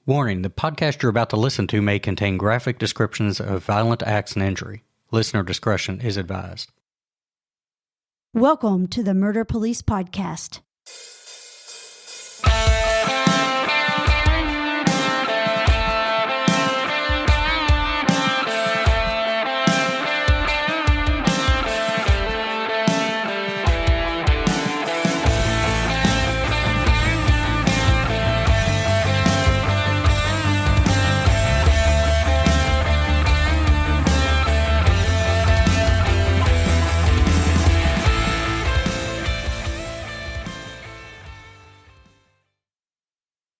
Warning, the podcast you're about to listen to may contain graphic descriptions of violent acts and injury. Listener discretion is advised. Welcome to the Murder Police Podcast.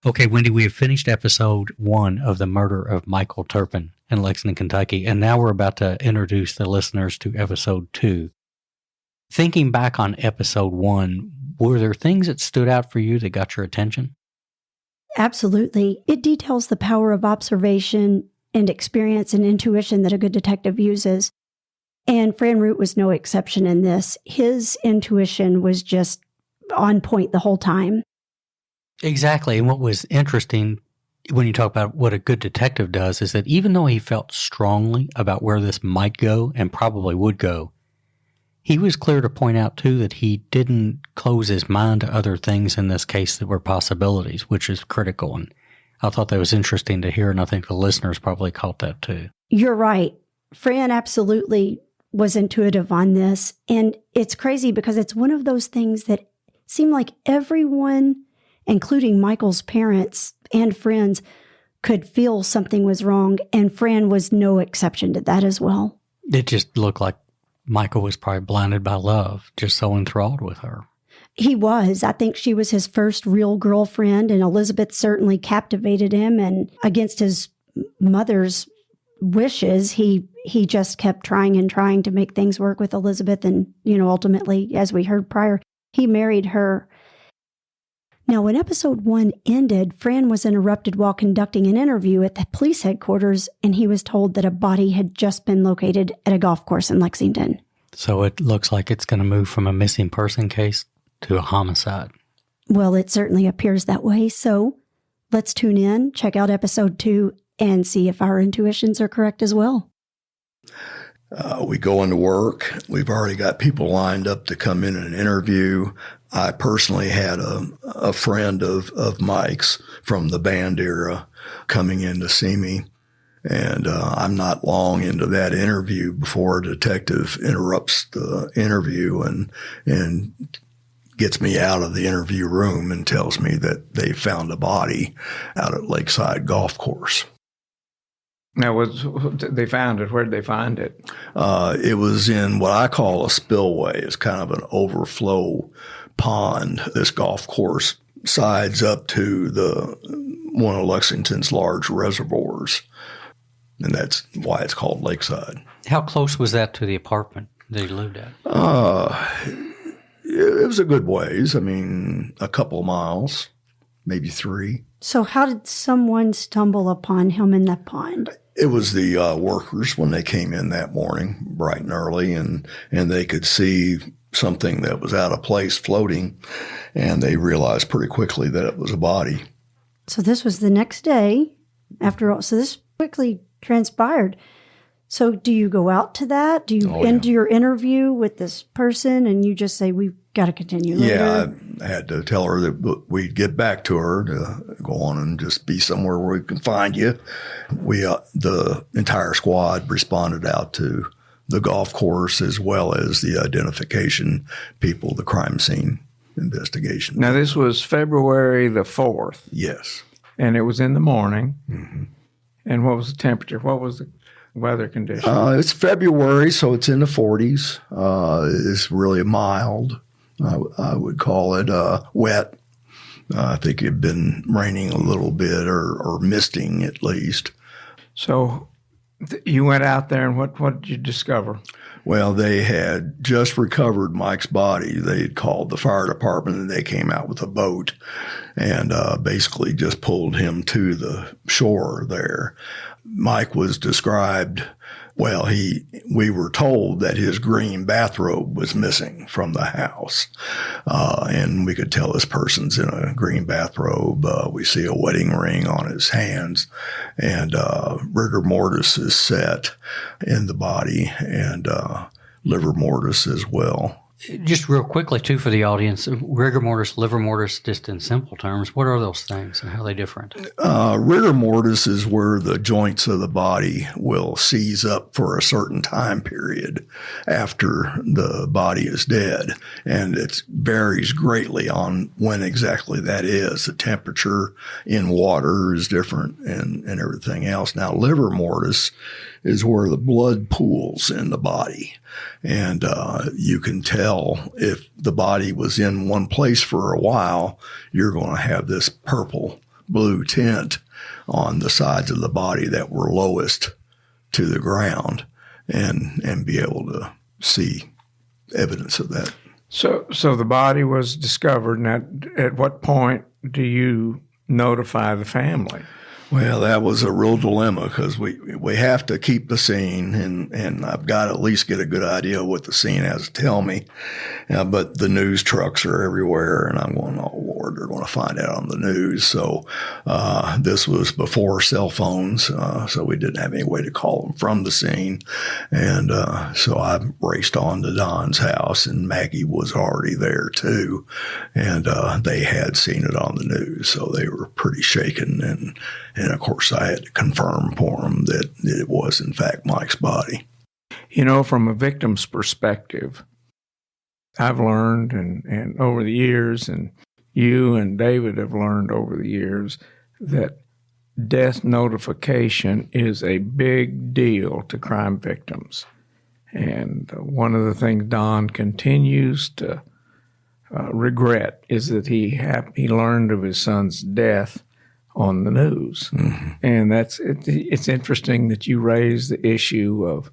Okay, Wendy, we have finished episode 1 of the murder of Michael Turpin in Lexington, Kentucky, and now we're about to introduce the listeners to episode 2. Thinking back on episode 1, were there things that stood out for you that got your attention? Absolutely. It details the power of observation and experience and intuition that a good detective uses. And Fran Root was no exception in this. His intuition was just on point the whole time. Exactly. And what was interesting when you talk about what a good detective does is that even though he felt strongly about where this might go and probably would go, he was clear to point out, too, that he didn't close his mind to other things in this case that were possibilities, which is critical. And I thought that was interesting to hear, and I think the listeners probably caught that, too. You're right. Fran absolutely was intuitive on this. And it's crazy because it's one of those things that seemed like everyone, including Michael's parents and friends, could feel something was wrong, and Fran was no exception to that as well. It just looked like Michael was probably blinded by love, just so enthralled with her. He was. I think she was his first real girlfriend, and Elizabeth certainly captivated him, and against his mother's wishes, he just kept trying and trying to make things work with Elizabeth, and, ultimately, as we heard prior, he married her. Now, when episode 1 ended, Fran was interrupted while conducting an interview at the police headquarters, and he was told that a body had just been located at a golf course in Lexington. So it looks like it's going to move from a missing person case to a homicide. Well, it certainly appears that way. So let's tune in, check out episode 2, and see if our intuitions are correct as well. We go into work. We've already got people lined up to come in and interview. I personally had a friend of Mike's from the band era coming in to see me. And I'm not long into that interview before a detective interrupts the interview and gets me out of the interview room and tells me that they found a body out at Lakeside Golf Course. Now, they found it. Where did they find it? It was in what I call a spillway. It's kind of an overflow pond. This golf course sides up to one of Lexington's large reservoirs, and that's why it's called Lakeside. How close was that to the apartment that he lived at? It was a good ways. I mean, a couple of miles, maybe 3. So how did someone stumble upon him in that pond? It was the workers when they came in that morning, bright and early, and they could see something that was out of place floating, and they realized pretty quickly that it was a body. So this was the next day, after all. So this quickly transpired. So do you go out to that? Do you end your interview with this person and you just say, we've got to continue later? Yeah, I had to tell her that we'd get back to her to go on and just be somewhere where we can find you. We, the entire squad responded out to the golf course as well as the identification people, the crime scene investigation. Now, this was February the 4th. Yes. And it was in the morning. Mm-hmm. And what was the temperature? What was the weather condition? It's February, so it's in the 40s. It's really mild. I would call it wet. I think it had been raining a little bit or misting at least. So you went out there, and what did you discover? Well, they had just recovered Mike's body. They had called the fire department, and they came out with a boat and basically just pulled him to the shore there. Mike was described Well, we were told that his green bathrobe was missing from the house. And we could tell this person's in a green bathrobe. We see a wedding ring on his hands, and rigor mortis is set in the body, and liver mortis as well. Just real quickly, too, for the audience, rigor mortis, liver mortis, just in simple terms, what are those things and how are they different? Rigor mortis is where the joints of the body will seize up for a certain time period after the body is dead. And it varies greatly on when exactly that is. The temperature in water is different and everything else. Now, liver mortis is where the blood pools in the body. And you can tell if the body was in one place for a while, you're going to have this purple blue tint on the sides of the body that were lowest to the ground and be able to see evidence of that. So the body was discovered, and at what point do you notify the family? Well, that was a real dilemma because we have to keep the scene, and I've got to at least get a good idea of what the scene has to tell me. But the news trucks are everywhere, and I'm going, oh, Lord, they're going to find out on the news. So this was before cell phones, so we didn't have any way to call them from the scene. And so I raced on to Don's house, and Maggie was already there, too. And they had seen it on the news, so they were pretty shaken. And of course, I had to confirm for them that it was, in fact, Mike's body. You know, from a victim's perspective, I've learned, and over the years, and you and David have learned over the years, that death notification is a big deal to crime victims. And one of the things Don continues to regret is that he learned of his son's death on the news. Mm-hmm. And it's interesting that you raised the issue of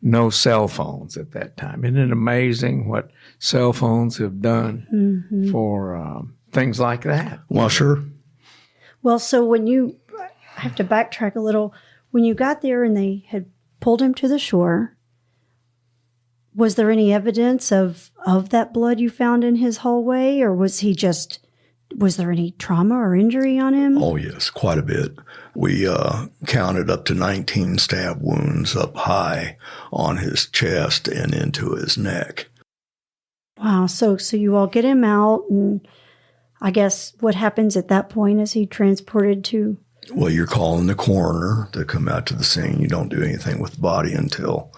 no cell phones at that time. Isn't it amazing what cell phones have done for things like that? Well, sure. Well, so I have to backtrack a little. When you got there and they had pulled him to the shore, was there any evidence of that blood you found in his hallway, or was there any trauma or injury on him? Oh, yes, quite a bit. We counted up to 19 stab wounds up high on his chest and into his neck. Wow. So you all get him out, and I guess what happens at that point is he transported to? Well, you're calling the coroner to come out to the scene. You don't do anything with the body until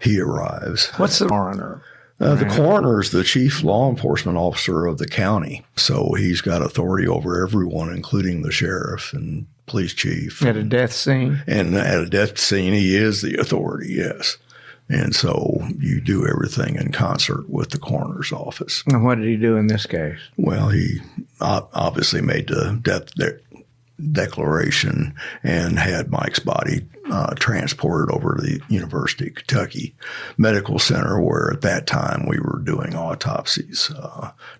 he arrives. What's the coroner? The coroner is the chief law enforcement officer of the county. So he's got authority over everyone, including the sheriff and police chief. At a death scene? And at a death scene, he is the authority, yes. And so you do everything in concert with the coroner's office. And what did he do in this case? Well, he obviously made the death declaration and had Mike's body transported over to the University of Kentucky Medical Center, where at that time we were doing autopsies.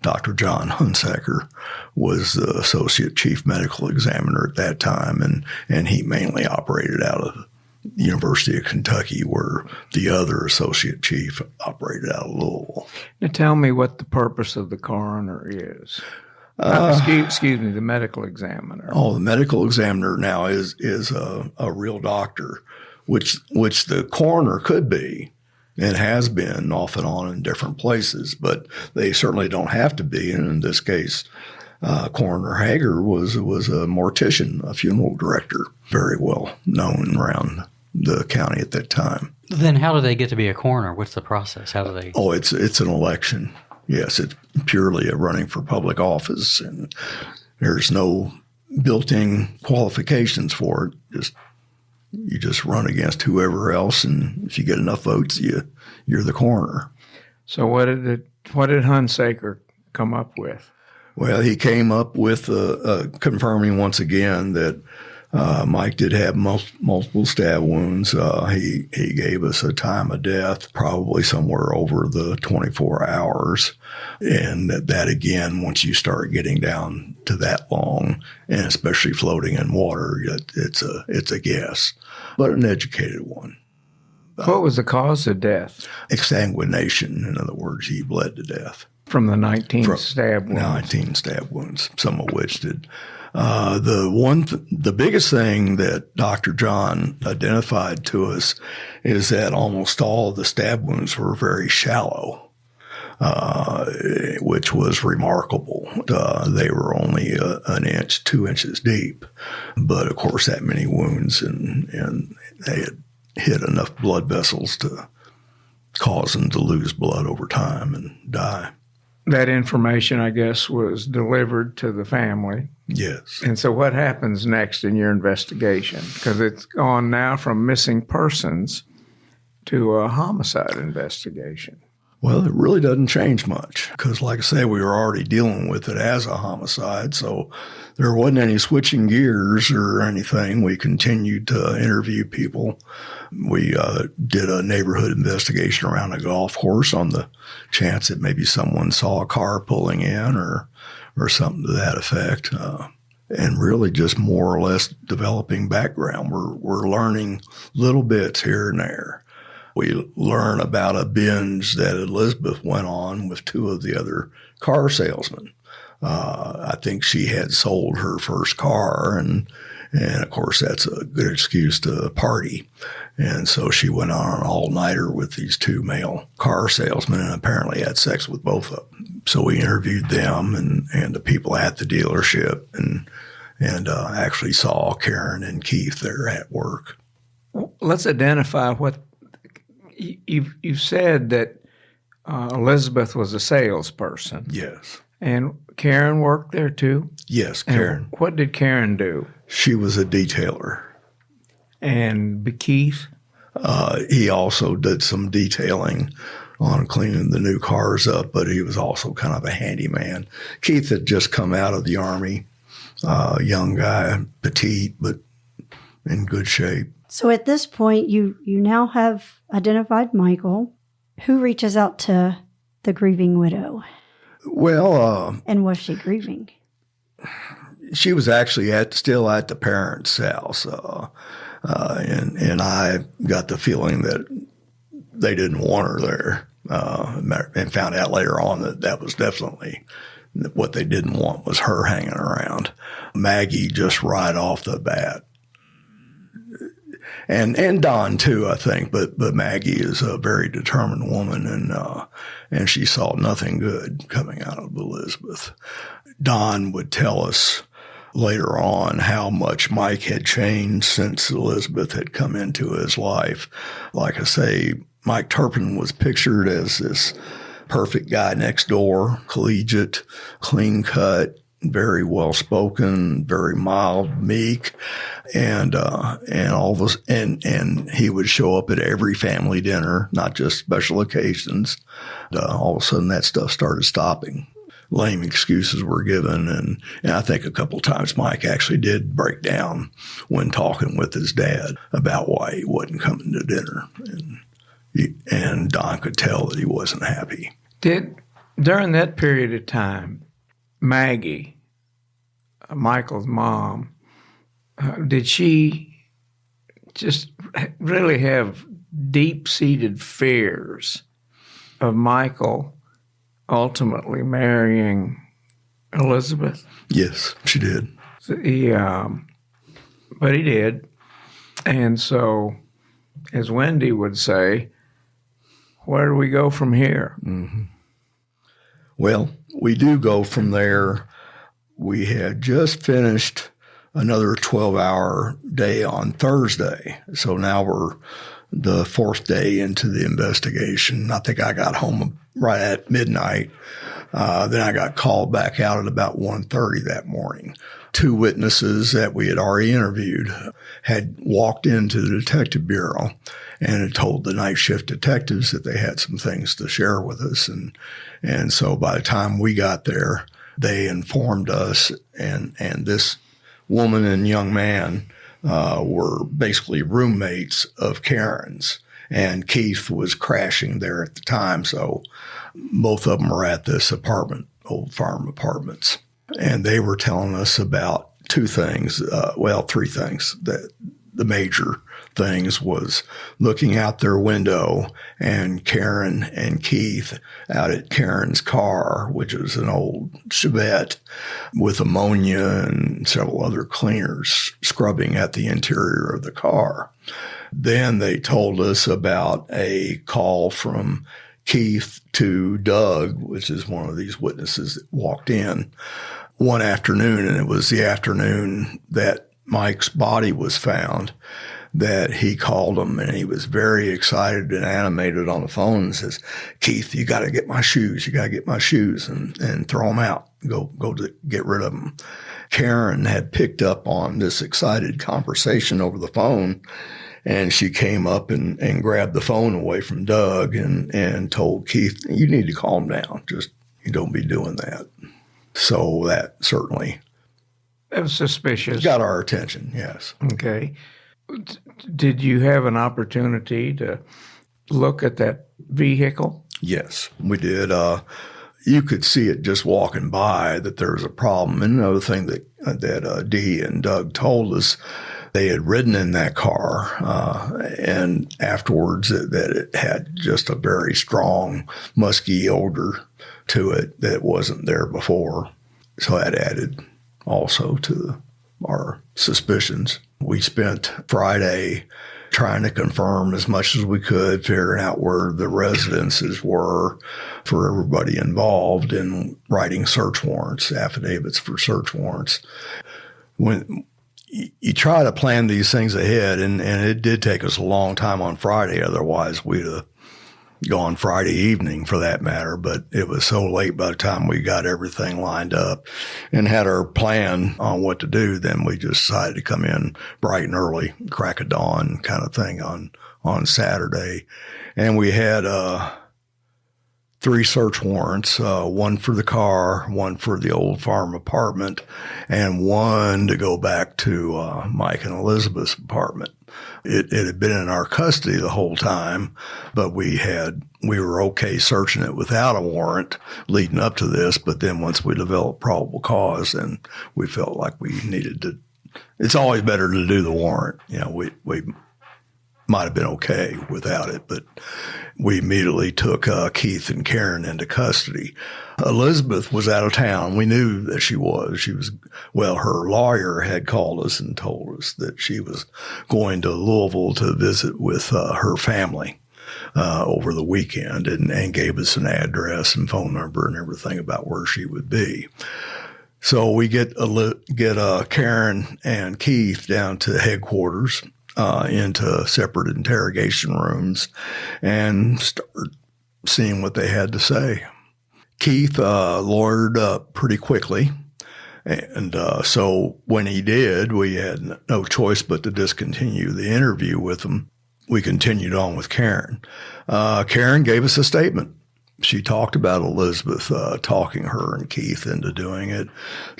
Dr. John Hunsaker was the associate chief medical examiner at that time, and he mainly operated out of the University of Kentucky, where the other associate chief operated out of Louisville. Now tell me what the purpose of the coroner is. Excuse me, the medical examiner. Oh, the medical examiner now is a real doctor, which the coroner could be and has been off and on in different places, but they certainly don't have to be. And in this case, Coroner Hager was a mortician, a funeral director, very well known around the county at that time. Then how do they get to be a coroner? What's the process? How do they? Oh, it's an election. Yes, it's purely a running for public office, and there's no built-in qualifications for it. You just run against whoever else, and if you get enough votes, you're the coroner. So what did Hunsaker come up with? Well, he came up with confirming once again that Mike did have multiple stab wounds. He gave us a time of death, probably somewhere over the 24 hours. And that again, once you start getting down to that long, and especially floating in water, it's a guess, but an educated one. What was the cause of death? Exsanguination. In other words, he bled to death. From the 19 stab wounds? 19 stab wounds, some of which did. The biggest thing that Dr. John identified to us is that almost all of the stab wounds were very shallow, which was remarkable. They were only an inch, 2 inches deep, but of course that many wounds, and they had hit enough blood vessels to cause them to lose blood over time and die. That information, I guess, was delivered to the family. Yes. And so what happens next in your investigation? Because it's gone now from missing persons to a homicide investigation. Well, it really doesn't change much because, like I say, we were already dealing with it as a homicide, so there wasn't any switching gears or anything. We continued to interview people. We did a neighborhood investigation around a golf course on the chance that maybe someone saw a car pulling in or something to that effect, and really just more or less developing background. We're learning little bits here and there. We learn about a binge that Elizabeth went on with two of the other car salesmen. I think she had sold her first car, and of course that's a good excuse to party. And so she went on an all-nighter with these two male car salesmen and apparently had sex with both of them. So we interviewed them and the people at the dealership and actually saw Karen and Keith there at work. Let's identify what you've said that Elizabeth was a salesperson. Yes. And Karen worked there too? Yes, Karen. And what did Karen do? She was a detailer. And Keith? He also did some detailing on cleaning the new cars up, but he was also kind of a handyman. Keith had just come out of the Army, young guy, petite, but in good shape. So at this point, you now have identified Michael. Who reaches out to the grieving widow? Well, and was she grieving? She was actually still at the parents' house, and I got the feeling that they didn't want her there, and found out later on that was definitely what they didn't want was her hanging around. Maggie just right off the bat. And Don too, I think, but Maggie is a very determined woman, and she saw nothing good coming out of Elizabeth. Don would tell us later on how much Mike had changed since Elizabeth had come into his life. Like I say, Mike Turpin was pictured as this perfect guy next door, collegiate, clean cut, very well spoken, very mild, meek, and all this, and he would show up at every family dinner, not just special occasions. All of a sudden, that stuff started stopping. Lame excuses were given, and I think a couple times Mike actually did break down when talking with his dad about why he wasn't coming to dinner, and Don could tell that he wasn't happy. During that period of time, Maggie, Michael's mom, did she just really have deep-seated fears of Michael ultimately marrying Elizabeth? Yes, she did. So but he did. And so, as Wendy would say, where do we go from here? Mm-hmm. Well, we do go from there. We had just finished another 12-hour day on Thursday. So now we're the fourth day into the investigation. I think I got home right at midnight. Then I got called back out at about 1:30 that morning. Two witnesses that we had already interviewed had walked into the detective bureau and had told the night shift detectives that they had some things to share with us. And so by the time we got there, they informed us, and this woman and young man were basically roommates of Karen's, and Keith was crashing there at the time. So both of them were at this apartment, Old Farm Apartments. And they were telling us about three things, that the major things was looking out their window and Karen and Keith out at Karen's car, which was an old Chevette with ammonia and several other cleaners scrubbing at the interior of the car. Then they told us about a call from Keith to Doug, which is one of these witnesses that walked in one afternoon, and it was the afternoon that Mike's body was found, that he called him, and he was very excited and animated on the phone and says, "Keith, you got to get my shoes. You got to get my shoes and throw them out. Go to get rid of them." Karen had picked up on this excited conversation over the phone, and she came up and grabbed the phone away from Doug and told Keith, "You need to calm down. Just, you don't be doing that." So that certainly was suspicious. Got our attention, yes. Okay. Did you have an opportunity to look at that vehicle? Yes, we did. You could see it just walking by that there was a problem. And another thing that Dee and Doug told us, they had ridden in that car, and afterwards that it had just a very strong, musky odor to it that wasn't there before. So that added also to our suspicions. We spent Friday trying to confirm as much as we could, figuring out where the residences were for everybody involved, and writing search warrants, affidavits for search warrants. When you try to plan these things ahead, and it did take us a long time on Friday. Otherwise, we'd have gone Friday evening for that matter. But it was so late by the time we got everything lined up and had our plan on what to do, then we just decided to come in bright and early, crack of dawn kind of thing on Saturday. And we had 3 search warrants, one for the car, one for the old farm apartment, and one to go back to Mike and Elizabeth's apartment. It had been in our custody the whole time, but we were okay searching it without a warrant leading up to this. But then once we developed probable cause, then we felt like we needed to. It's always better to do the warrant. You know, we might have been okay without it, but we immediately took Keith and Karen into custody. Elizabeth was out of town. We knew that she was. Her lawyer had called us and told us that she was going to Louisville to visit with her family over the weekend, and gave us an address and phone number and everything about where she would be. So we get Karen and Keith down to headquarters, into separate interrogation rooms, and start seeing what they had to say. Keith lawyered up pretty quickly, and so when he did, we had no choice but to discontinue the interview with him. We continued on with Karen. Karen gave us a statement. She talked about Elizabeth talking her and Keith into doing it,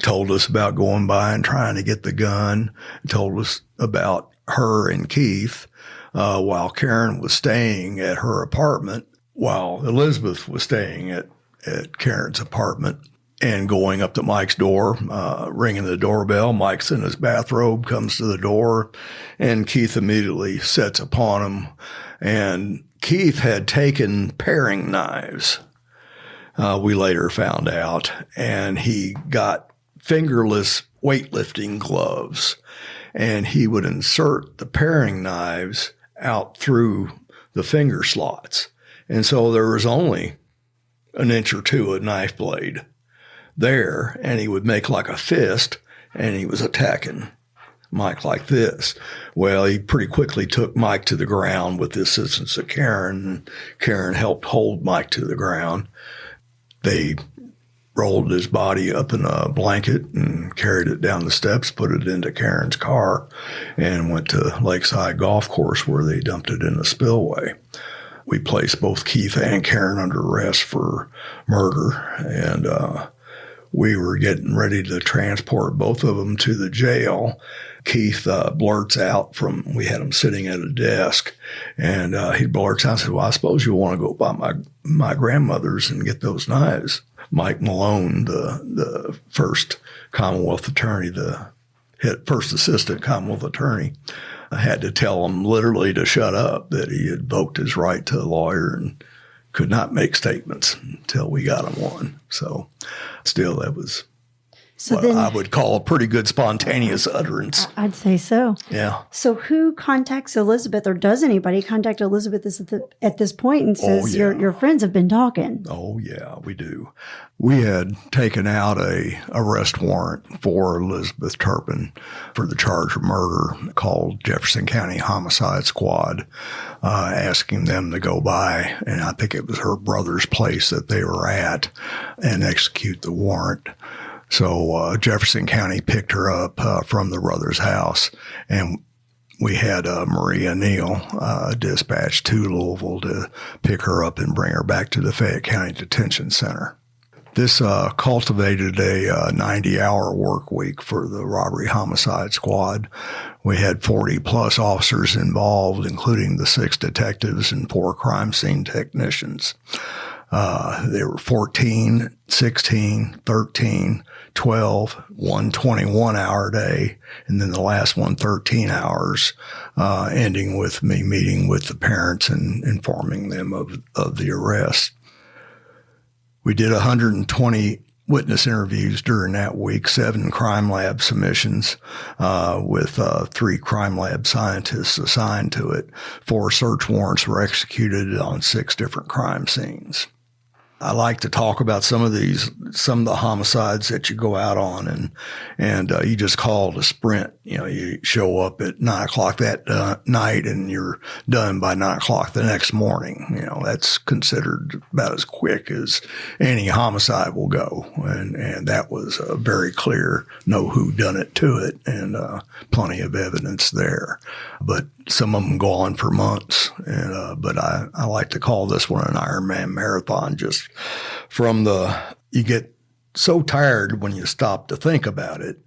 told us about going by and trying to get the gun, told us about her and Keith while Karen was staying at her apartment, while Elizabeth was staying at Karen's apartment, and going up to Mike's door, ringing the doorbell. Mike's in his bathrobe, comes to the door, and Keith immediately sets upon him. And Keith had taken paring knives, we later found out, and he got fingerless weightlifting gloves, and he would insert the paring knives out through the finger slots. And so there was only an inch or two of knife blade there, and he would make like a fist, and he was attacking Mike like this. Well, he pretty quickly took Mike to the ground with the assistance of Karen, and Karen helped hold Mike to the ground. They rolled his body up in a blanket and carried it down the steps, put it into Karen's car, and went to Lakeside Golf Course where they dumped it in the spillway. We placed both Keith and Karen under arrest for murder, and we were getting ready to transport both of them to the jail. Keith blurts out we had him sitting at a desk, and he blurts out and said, "Well, I suppose you want to go by my grandmother's and get those knives." Mike Malone, the first Commonwealth attorney, the first assistant Commonwealth attorney, I had to tell him literally to shut up, that he had invoked his right to a lawyer and could not make statements until we got him one. So still, that was what I would call a pretty good spontaneous utterance. I'd say so. Yeah. So who contacts Elizabeth, or does anybody contact Elizabeth at this point and says, your friends have been talking? Oh, yeah, we do. We had taken out a arrest warrant for Elizabeth Turpin for the charge of murder, called Jefferson County Homicide Squad, asking them to go by, and I think it was her brother's place that they were at, and execute the warrant. So Jefferson County picked her up from the brother's house, and we had Maria Neal dispatched to Louisville to pick her up and bring her back to the Fayette County Detention Center. This cultivated a 90-hour work week for the robbery homicide squad. We had 40-plus officers involved, including the 6 detectives and 4 crime scene technicians. They were 14, 16, 13, 12, one 21-hour day, and then the last one 13 hours, ending with me meeting with the parents and informing them of the arrest. We did 120 witness interviews during that week, 7 crime lab submissions, with 3 crime lab scientists assigned to it. 4 search warrants were executed on 6 different crime scenes. I like to talk about some of the homicides that you go out on, and you just call it a sprint. You show up at 9:00 that night and you're done by 9:00 the next morning. That's considered about as quick as any homicide will go. And that was a very clear no whodunit to it, and plenty of evidence there. But some of them go on for months. But I like to call this one an Ironman marathon, just from you get so tired when you stop to think about it,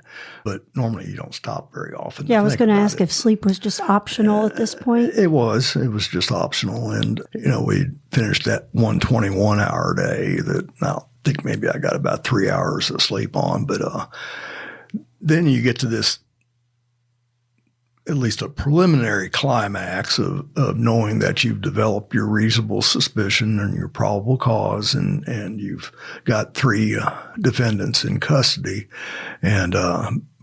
but normally you don't stop very often. Yeah, I was going to ask if sleep was just optional at this point. It was just optional. And, we finished that 121-hour day that I think maybe I got about 3 hours of sleep on. But then you get to this, at least a preliminary climax of knowing that you've developed your reasonable suspicion and your probable cause, and you've got 3 defendants in custody. And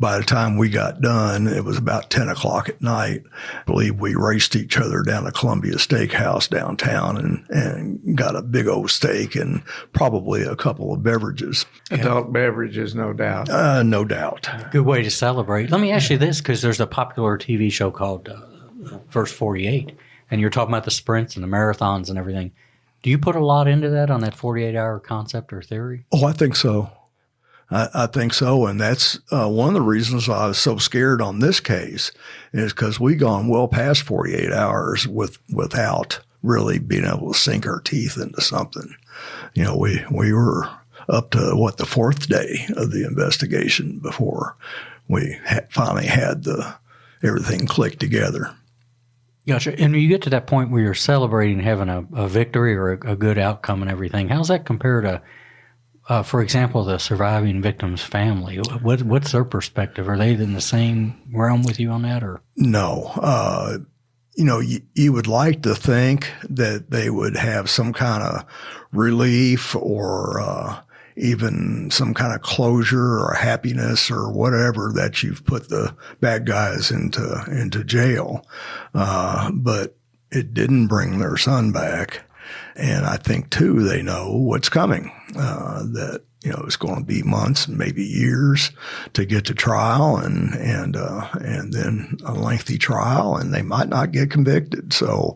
by the time we got done, it was about 10 o'clock at night. I believe we raced each other down to Columbia Steakhouse downtown and got a big old steak and probably a couple of beverages. Adult beverages, no doubt. No doubt. Good way to celebrate. Let me ask you this, because there's a popular TV show called First 48, and you're talking about the sprints and the marathons and everything. Do you put a lot into that on that 48-hour concept or theory? Oh, I think so. I think so, and that's one of the reasons I was so scared on this case, is because we gone well past 48 hours without really being able to sink our teeth into something. We were up to the 4th day of the investigation before we finally had everything clicked together. Gotcha. And you get to that point where you're celebrating having a victory or a good outcome and everything. How's that compare to, for example, the surviving victim's family? What's their perspective? Are they in the same realm with you on that, or no? You would like to think that they would have some kind of relief or even some kind of closure or happiness or whatever that you've put the bad guys into jail. But it didn't bring their son back. And I think, too, they know what's coming, that, it's going to be months and maybe years to get to trial and then a lengthy trial, and they might not get convicted. So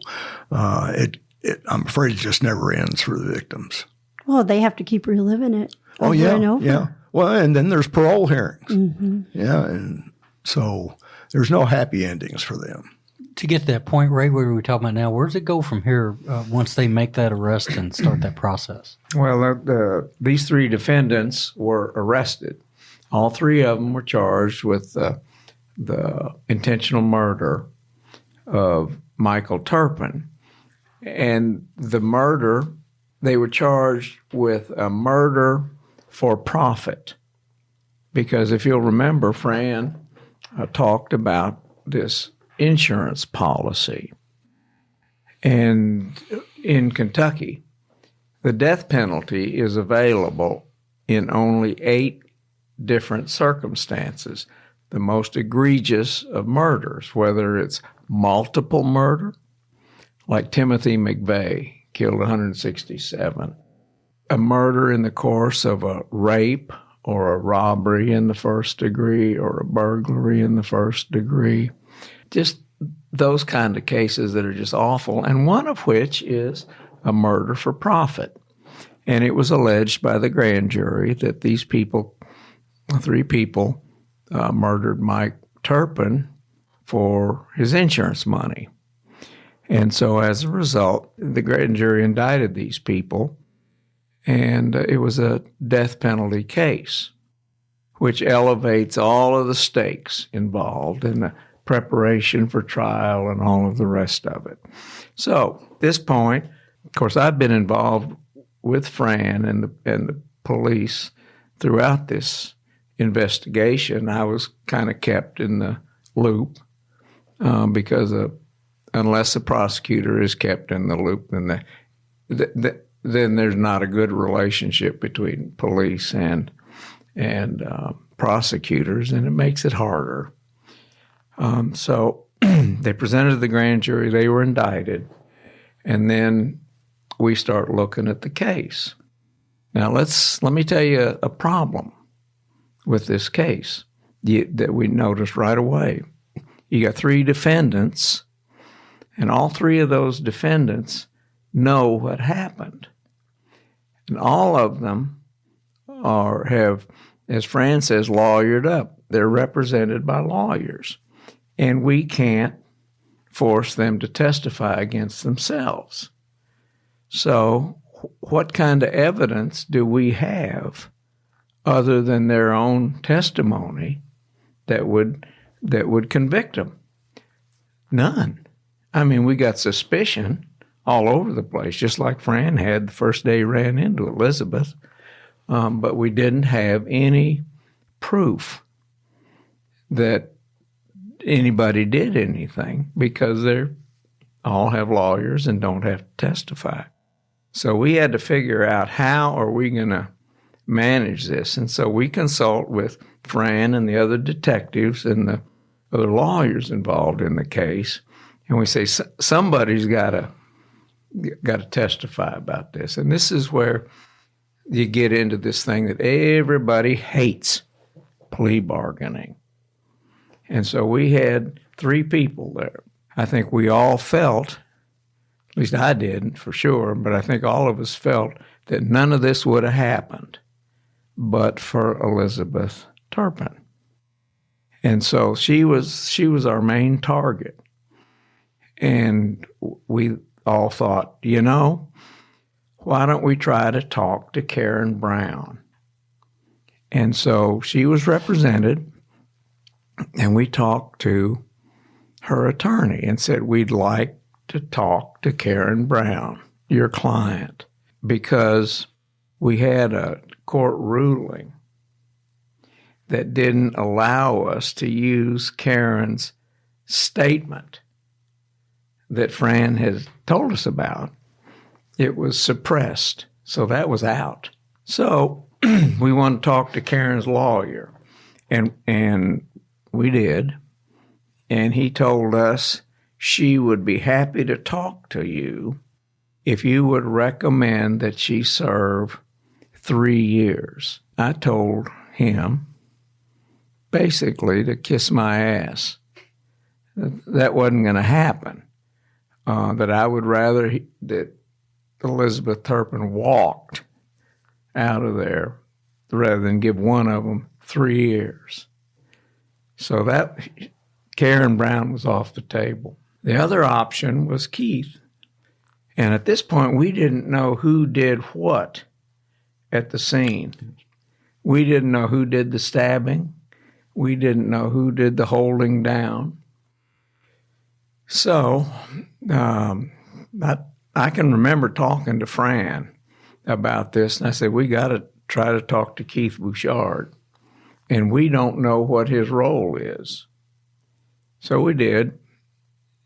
I'm afraid it just never ends for the victims. Well, they have to keep reliving it over and over. Yeah. Well, and then there's parole hearings. Mm-hmm. Yeah, and so there's no happy endings for them. To get to that point, Ray, where we're talking about now, where does it go from here once they make that arrest and start that process? Well, these 3 defendants were arrested. All 3 of them were charged with the intentional murder of Michael Turpin. And the murder, they were charged with a murder for profit. Because if you'll remember, Fran, talked about this insurance policy. And in Kentucky, the death penalty is available in only 8 different circumstances. The most egregious of murders, whether it's multiple murder, like Timothy McVeigh killed 167, a murder in the course of a rape or a robbery in the first degree or a burglary in the first degree, just those kind of cases that are just awful, and one of which is a murder for profit. And it was alleged by the grand jury that these people, 3 people, murdered Mike Turpin for his insurance money. And so as a result, the grand jury indicted these people, and it was a death penalty case, which elevates all of the stakes involved in the preparation for trial and all of the rest of it. So at this point, of course, I've been involved with Fran and the police throughout this investigation. I was kind of kept in the loop because unless the prosecutor is kept in the loop, then there's not a good relationship between police and prosecutors, and it makes it harder. So they presented to the grand jury, they were indicted, and then we start looking at the case. Now let me tell you a problem with this case that we noticed right away. You got 3 defendants, and all 3 of those defendants know what happened. And all of them have, as Fran says, lawyered up. They're represented by lawyers. And we can't force them to testify against themselves. So what kind of evidence do we have other than their own testimony that would convict them? None. I mean, we got suspicion all over the place, just like Fran had the first day he ran into Elizabeth, but we didn't have any proof that anybody did anything because they all have lawyers and don't have to testify. So we had to figure out how are we going to manage this. And so we consult with Fran and the other detectives and the other lawyers involved in the case. And we say, somebody's got to testify about this. And this is where you get into this thing that everybody hates, plea bargaining. And so we had 3 people there. I think we all felt, at least I didn't for sure, but I think all of us felt that none of this would have happened but for Elizabeth Turpin. And so she was our main target. And we all thought, why don't we try to talk to Karen Brown? And so she was represented, and we talked to her attorney and said, we'd like to talk to Karen Brown, your client, because we had a court ruling that didn't allow us to use Karen's statement that Fran had told us about. It was suppressed, so that was out. So we wanted to talk to Karen's lawyer, and we did, and he told us she would be happy to talk to you if you would recommend that she serve 3 years. I told him basically to kiss my ass. That wasn't going to happen. That I would rather that Elizabeth Turpin walked out of there rather than give one of them 3 years. So that Karen Brown was off the table. The other option was Keith. And at this point, we didn't know who did what at the scene. We didn't know who did the stabbing. We didn't know who did the holding down. So I can remember talking to Fran about this, and I said, we got to try to talk to Keith Bouchard, and we don't know what his role is. So we did,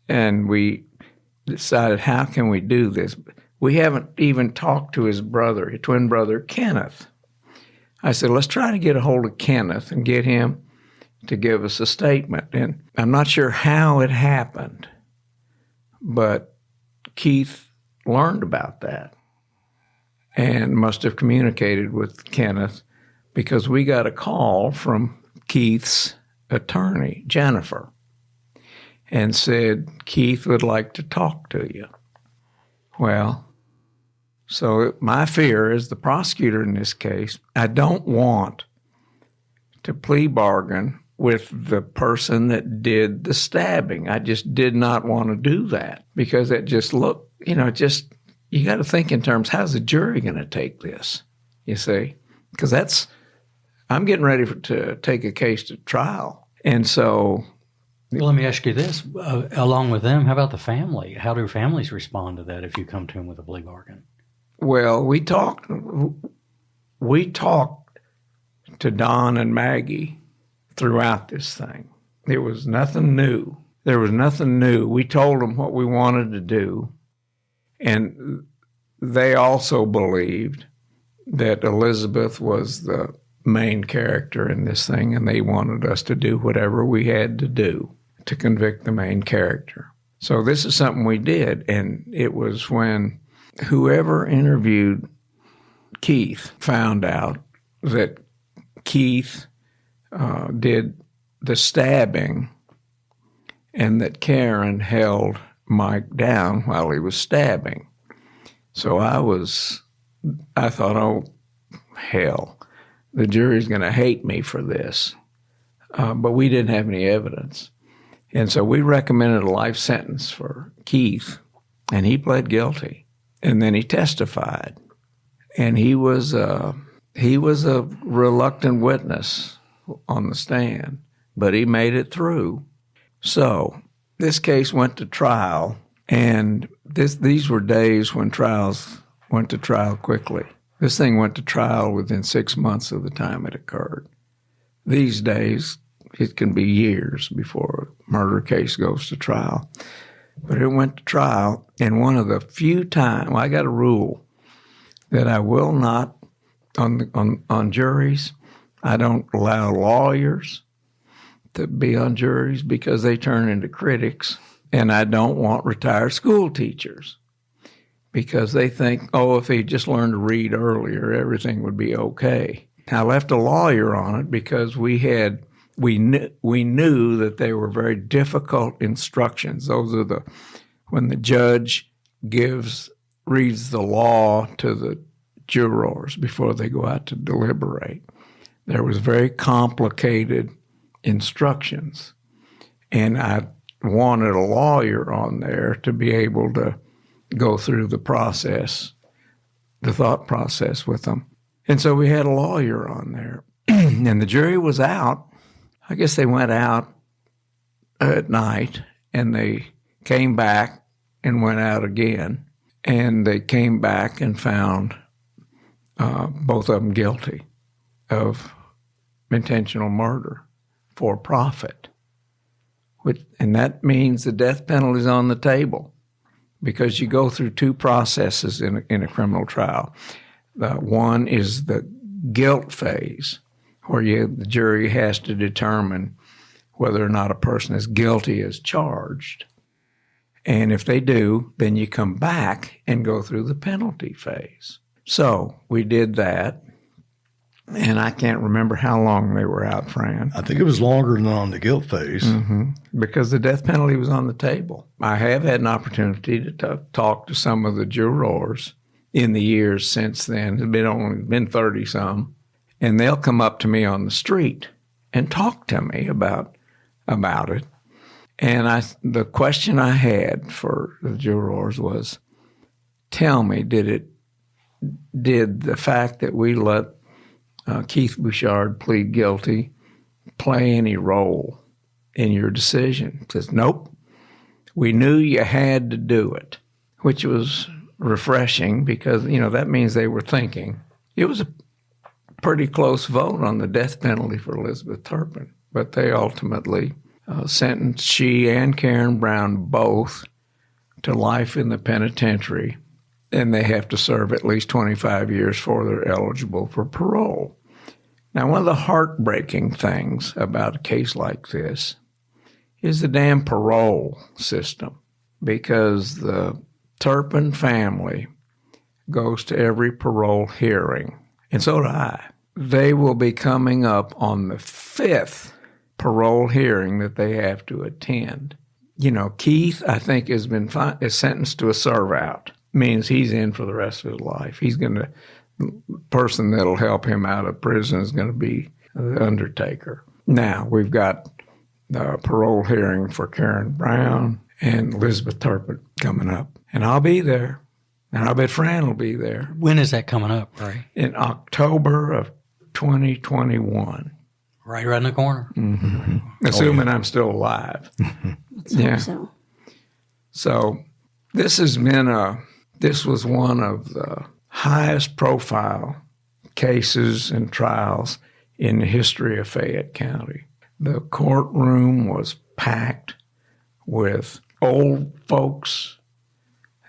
and we decided, how can we do this? We haven't even talked to his brother, his twin brother, Kenneth. I said, let's try to get a hold of Kenneth and get him to give us a statement. And I'm not sure how it happened, but Keith learned about that and must have communicated with Kenneth, because we got a call from Keith's attorney, Jennifer, and said, Keith would like to talk to you. Well, so my fear as the prosecutor in this case, I don't want to plea bargain with the person that did the stabbing. I just did not want to do that, because it just looked, you got to think in terms, how's the jury going to take this, you see? Because I'm getting ready to take a case to trial. And so... Well, let me ask you this. Along with them, how about the family? How do families respond to that if you come to them with a plea bargain? Well, we talked to Don and Maggie throughout this thing. There was nothing new. We told them what we wanted to do, and they also believed that Elizabeth was the main character in this thing, and they wanted us to do whatever we had to do to convict the main character. So this is something we did, and it was when whoever interviewed Keith found out that Keith did the stabbing and that Karen held Mike down while he was stabbing. So I thought, oh, hell, the jury's going to hate me for this. But we didn't have any evidence. And so we recommended a life sentence for Keith, and he pled guilty. And then he testified. And he was a reluctant witness on the stand, but he made it through. So this case went to trial, and these were days when trials went to trial quickly. This thing went to trial within 6 months of the time it occurred. These days, it can be years before a murder case goes to trial. But it went to trial, and one of the few times, I got a rule that I will not, on juries, I don't allow lawyers to be on juries because they turn into critics, and I don't want retired school teachers because they think, oh, if they just learned to read earlier, everything would be okay. I left a lawyer on it because we knew that they were very difficult instructions. Those are when the judge reads the law to the jurors before they go out to deliberate. There was very complicated instructions, and I wanted a lawyer on there to be able to go through the thought process with them. And so we had a lawyer on there, and the jury was out. I guess they went out at night, and they came back and went out again, and they came back and found both of them guilty of intentional murder for profit. And that means the death penalty is on the table because you go through two processes in a criminal trial. One is the guilt phase, where the jury has to determine whether or not a person is guilty as charged. And if they do, then you come back and go through the penalty phase. So we did that, and I can't remember how long they were out, Fran. I think it was longer than on the guilt phase. Mm-hmm. Because the death penalty was on the table. I have had an opportunity to talk to some of the jurors in the years since then. It's only been 30-some. And they'll come up to me on the street and talk to me about it. And the question I had for the jurors was, tell me, did the fact that we let Keith Bouchard plead guilty play any role in your decision? He says, nope. We knew you had to do it, which was refreshing because, that means they were thinking. It was a pretty close vote on the death penalty for Elizabeth Turpin, but they ultimately sentenced she and Karen Brown both to life in the penitentiary, and they have to serve at least 25 years before they're eligible for parole. Now, one of the heartbreaking things about a case like this is the damn parole system, because the Turpin family goes to every parole hearing, and so do I. They will be coming up on the 5th parole hearing that they have to attend. You know, Keith, I think, is sentenced to a serve-out. Means he's in for the rest of his life. The person that'll help him out of prison is going to be the undertaker. Now, we've got the parole hearing for Karen Brown and Elizabeth Turpin coming up. And I'll be there. And I bet Fran will be there. When is that coming up, Ray? In October of 2021. Right around the corner. Mm-hmm. Assuming I'm still alive. Yeah. So this was one of the highest profile cases and trials in the history of Fayette County. The courtroom was packed with old folks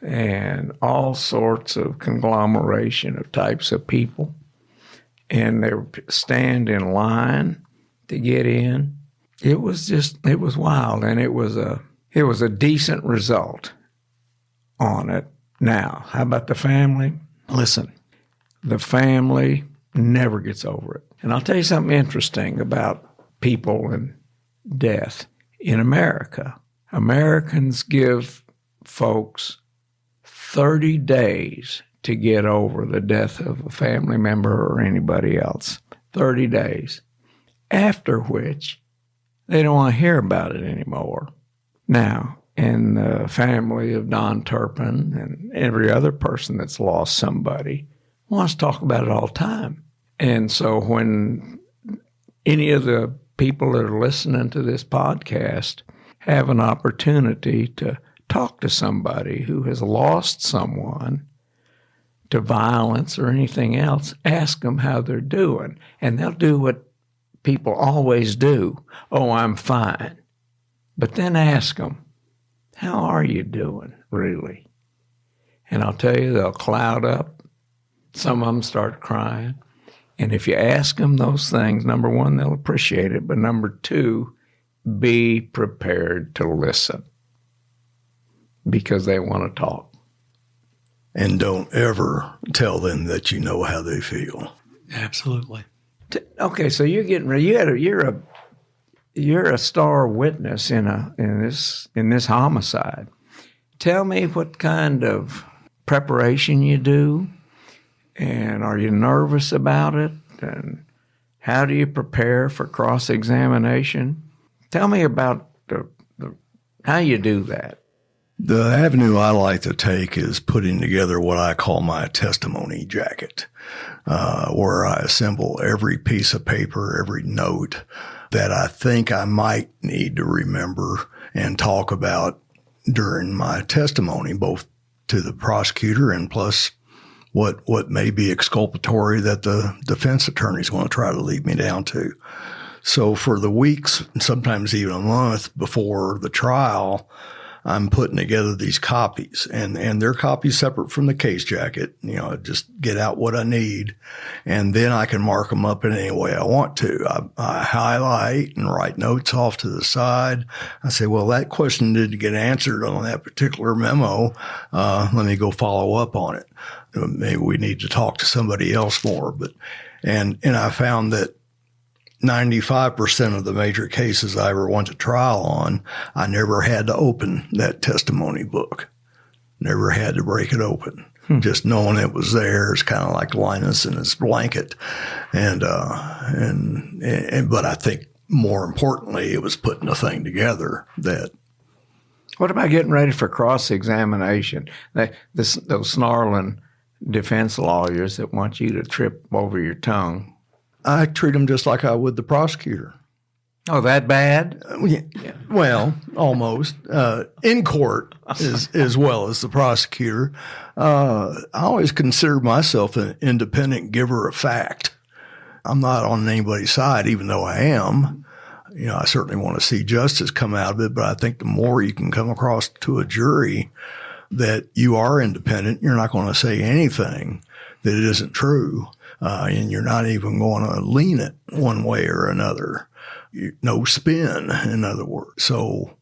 and all sorts of conglomeration of types of people. And they would stand in line to get in. It was wild, and it was a decent result on it. Now, how about the family? Listen, the family never gets over it. And I'll tell you something interesting about people and death. In America, Americans give folks 30 days to get over the death of a family member or anybody else. 30 days. After which, they don't want to hear about it anymore. Now, in the family of Don Turpin and every other person that's lost somebody wants to talk about it all the time. And so when any of the people that are listening to this podcast have an opportunity to talk to somebody who has lost someone to violence or anything else, ask them how they're doing. And they'll do what people always do. Oh, I'm fine. But then ask them, how are you doing, really? And I'll tell you, they'll cloud up. Some of them start crying. And if you ask them those things, number one, they'll appreciate it. But number two, be prepared to listen, because they want to talk. And don't ever tell them that you know how they feel. Absolutely. Okay, so you're getting ready. You're a star witness in this homicide. Tell me what kind of preparation you do, and are you nervous about it? And how do you prepare for cross-examination? Tell me about how you do that. The avenue I like to take is putting together what I call my testimony jacket, where I assemble every piece of paper, every note that I think I might need to remember and talk about during my testimony, both to the prosecutor and plus what may be exculpatory that the defense attorneys want to try to lead me down to. So for the weeks, sometimes even a month before the trial, I'm putting together these copies, and they're copies separate from the case jacket. You know, just get out what I need, and then I can mark them up in any way I want to. I highlight and write notes off to the side. I say, well, that question didn't get answered on that particular memo. Let me go follow up on it. Maybe we need to talk to somebody else more. And I found that 95% of the major cases I ever went to trial on, I never had to open that testimony book. Never had to break it open. Just knowing it was there is kind of like Linus and his blanket. But I think more importantly, it was putting a thing together that. What about getting ready for cross-examination? Those snarling defense lawyers that want you to trip over your tongue. I treat them just like I would the prosecutor. Oh, that bad? Yeah. Well, almost. In court as well as the prosecutor. I always consider myself an independent giver of fact. I'm not on anybody's side, even though I am. I certainly want to see justice come out of it, but I think the more you can come across to a jury that you are independent, you're not going to say anything that it isn't true, and you're not even going to lean it one way or another. No spin, in other words. So,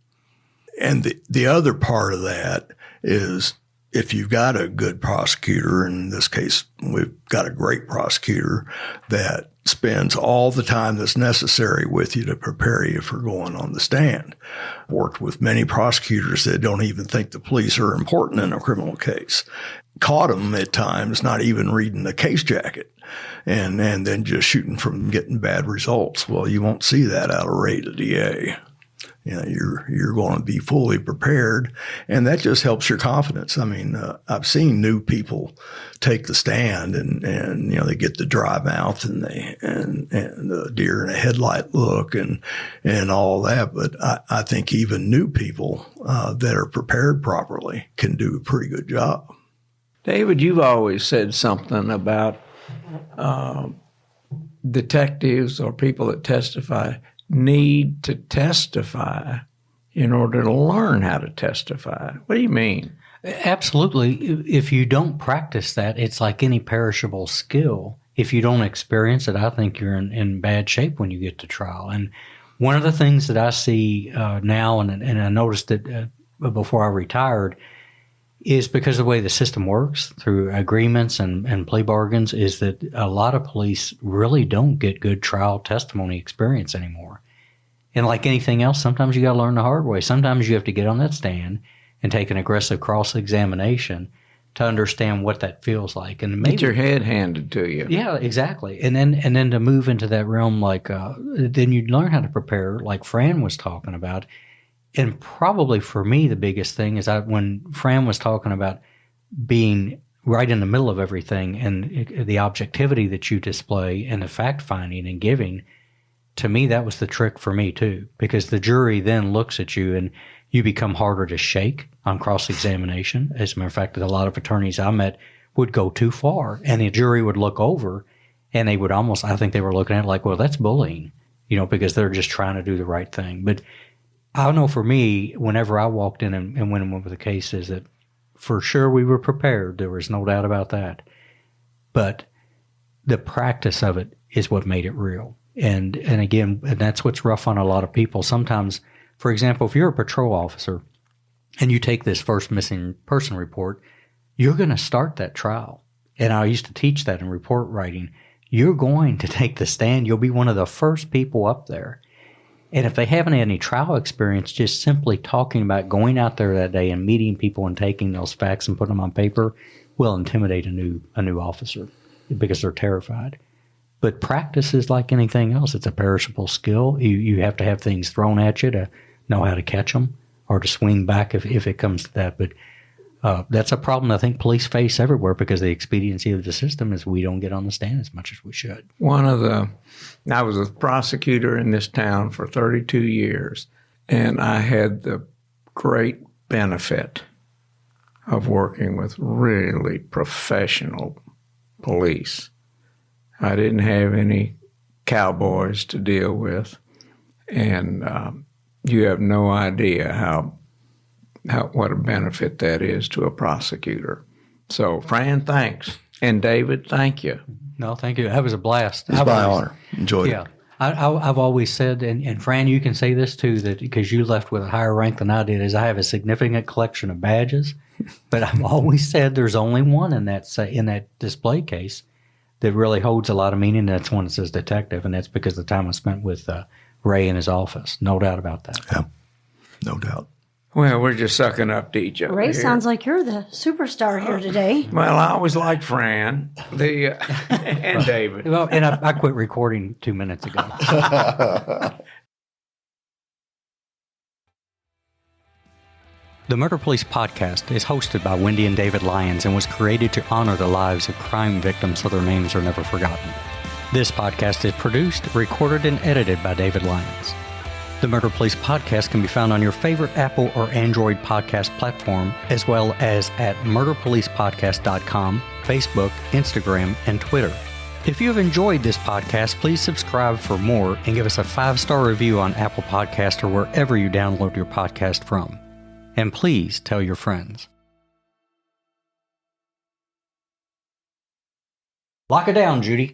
and the other part of that is if you've got a good prosecutor, in this case, we've got a great prosecutor that spends all the time that's necessary with you to prepare you for going on the stand. Worked with many prosecutors that don't even think the police are important in a criminal case. Caught them at times not even reading the case jacket and then just shooting from getting bad results. Well, you won't see that out of Ray, the DA. You're going to be fully prepared, and that just helps your confidence. I mean, I've seen new people take the stand, and they get the dry mouth and the deer in a headlight look and all that. But I think even new people that are prepared properly can do a pretty good job. David, you've always said something about detectives or people that testify need to testify in order to learn how to testify. What do you mean? Absolutely. If you don't practice that, it's like any perishable skill. If you don't experience it, I think you're in bad shape when you get to trial. And one of the things that I see now, and I noticed it before I retired, is because of the way the system works through agreements and plea bargains, is that a lot of police really don't get good trial testimony experience anymore. And like anything else, sometimes you got to learn the hard way. Sometimes you have to get on that stand and take an aggressive cross-examination to understand what that feels like. And maybe, get your head handed to you. Yeah, exactly. And then to move into that realm, like then you learn how to prepare, like Fran was talking about. And probably for me, the biggest thing is when Fran was talking about being right in the middle of everything and the objectivity that you display and the fact-finding and giving, to me, that was the trick for me too, because the jury then looks at you and you become harder to shake on cross-examination. As a matter of fact, a lot of attorneys I met would go too far, and the jury would look over and they would almost, I think they were looking at it like, well, that's bullying, because they're just trying to do the right thing. But I know for me, whenever I walked in and went with the case, is that for sure we were prepared. There was no doubt about that. But the practice of it is what made it real. And again, and that's what's rough on a lot of people. Sometimes, for example, if you're a patrol officer and you take this first missing person report, you're going to start that trial. And I used to teach that in report writing. You're going to take the stand. You'll be one of the first people up there. And if they haven't had any trial experience, just simply talking about going out there that day and meeting people and taking those facts and putting them on paper will intimidate a new officer because they're terrified. But practice is like anything else. It's a perishable skill. You have to have things thrown at you to know how to catch them or to swing back if it comes to that. But that's a problem I think police face everywhere because the expediency of the system is we don't get on the stand as much as we should. I was a prosecutor in this town for 32 years, and I had the great benefit of working with really professional police. I didn't have any cowboys to deal with, and you have no idea what a benefit that is to a prosecutor. So, Fran, thanks. And David, thank you. No, thank you. That was a blast. It's my honor. Enjoyed it. I've always said, and Fran, you can say this too, that because you left with a higher rank than I did, is I have a significant collection of badges. But I've always said there's only one in that display case that really holds a lot of meaning. That's one that says detective, and that's because of the time I spent with Ray in his office. No doubt about that. Yeah, no doubt. Well, we're just sucking up to each other. Ray, here. Sounds like you're the superstar here today. Well, I always liked Fran and David. Well, and I quit recording 2 minutes ago. The Murder Police podcast is hosted by Wendy and David Lyons and was created to honor the lives of crime victims so their names are never forgotten. This podcast is produced, recorded, and edited by David Lyons. The Murder Police podcast can be found on your favorite Apple or Android podcast platform, as well as at murderpolicepodcast.com, Facebook, Instagram, and Twitter. If you have enjoyed this podcast, please subscribe for more and give us a 5-star review on Apple Podcast or wherever you download your podcast from. And please tell your friends. Lock it down, Judy.